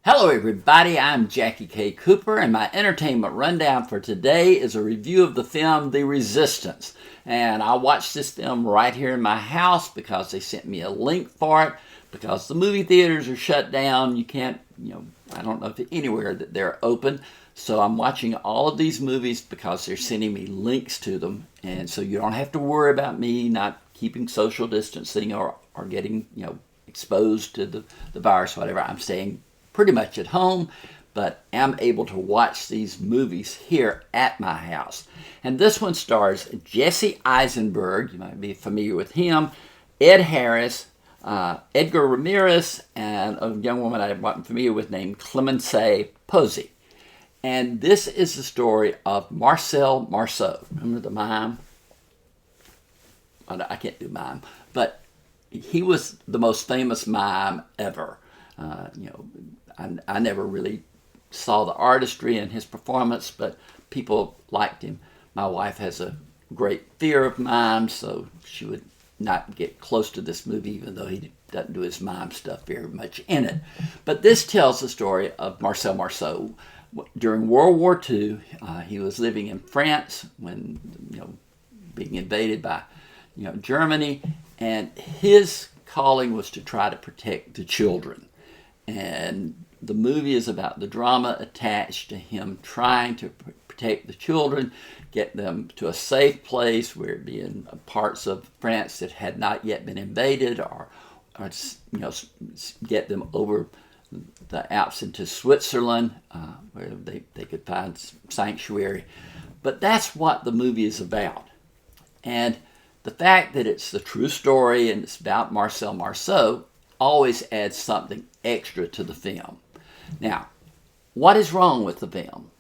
Hello everybody, I'm Jackie K. Cooper, and my entertainment rundown for today is a review of the film The Resistance. And I watched this film right here in my house because they sent me a link for it, because the movie theaters are shut down. You can't, I don't know if anywhere that they're open. So I'm watching all of these movies because they're sending me links to them. And so you don't have to worry about me not keeping social distancing or getting, exposed to the virus, whatever. I'm staying pretty much at home, but am able to watch these movies here at my house. And this one stars Jesse Eisenberg, you might be familiar with him, Ed Harris, Edgar Ramirez, and a young woman I wasn't familiar with named Clemence Posey. And this is the story of Marcel Marceau. Remember the mime? I can't do mime, but he was the most famous mime ever. I never really saw the artistry in his performance, but people liked him. My wife has a great fear of mimes, so she would not get close to this movie, even though he doesn't do his mime stuff very much in it. But this tells the story of Marcel Marceau. During World War II, he was living in France when, being invaded by, Germany, and his calling was to try to protect the children. And the movie is about the drama attached to him trying to protect the children, get them to a safe place, where it be in parts of France that had not yet been invaded, or get them over the Alps into Switzerland, where they could find sanctuary. But that's what the movie is about. And the fact that it's the true story and it's about Marcel Marceau always adds something extra to the film. Now, what is wrong with the film?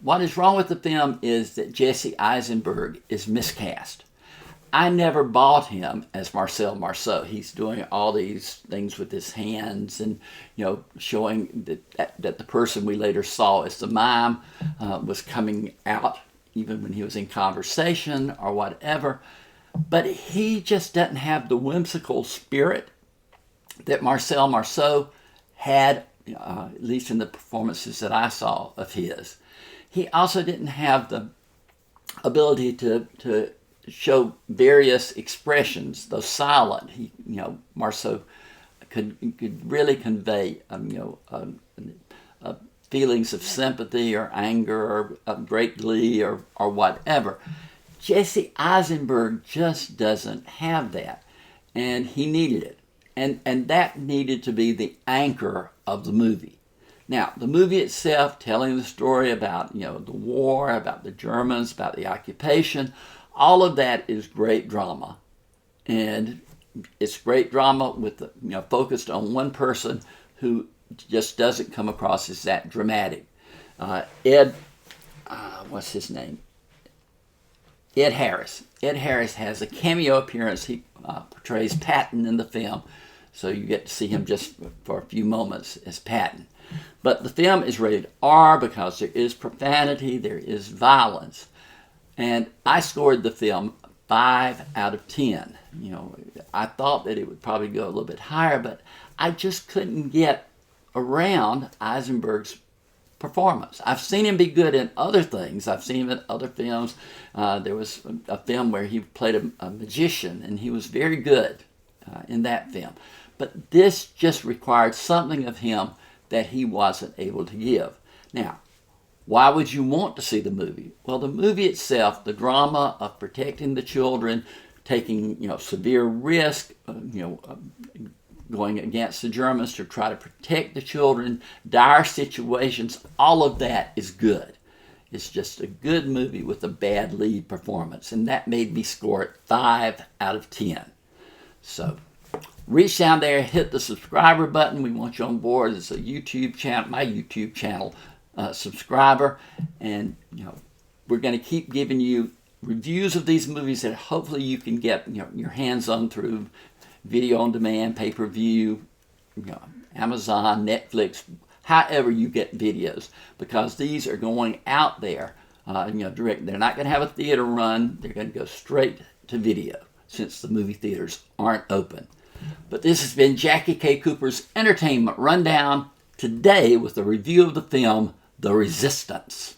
What is wrong with the film is that Jesse Eisenberg is miscast. I never bought him as Marcel Marceau. He's doing all these things with his hands and, showing that the person we later saw as the mime was coming out even when he was in conversation or whatever. But he just doesn't have the whimsical spirit that Marcel Marceau had, at least in the performances that I saw of his. He also didn't have the ability to show various expressions, though silent. Marceau could really convey, feelings of sympathy or anger or great glee or whatever. Jesse Eisenberg just doesn't have that, and he needed it. And that needed to be the anchor of the movie. Now, the movie itself, telling the story about, the war, about the Germans, about the occupation, all of that is great drama. And it's great drama with, focused on one person who just doesn't come across as that dramatic. What's his name? Ed Harris. Ed Harris has a cameo appearance. He portrays Patton in the film. So you get to see him just for a few moments as Patton. But the film is rated R because there is profanity, there is violence. And I scored the film 5 out of 10. I thought that it would probably go a little bit higher, but I just couldn't get around Eisenberg's performance. I've seen him be good in other things. I've seen him in other films. There was a film where he played a magician, and he was very good in that film. But this just required something of him that he wasn't able to give. Now, why would you want to see the movie? Well, the movie itself, the drama of protecting the children, taking severe risk, going against the Germans to try to protect the children, dire situations, all of that is good. It's just a good movie with a bad lead performance, and that made me score it 5 out of 10. So reach down there, hit the subscriber button. We want you on board. It's a YouTube channel, my YouTube channel subscriber, and we're going to keep giving you reviews of these movies that hopefully you can get your hands on through video on demand, pay-per-view, Amazon, Netflix, however you get videos, because these are going out there, direct. They're not going to have a theater run. They're going to go straight to video since the movie theaters aren't open. But this has been Jackie K. Cooper's Entertainment Rundown. today with a review of the film The Resistance.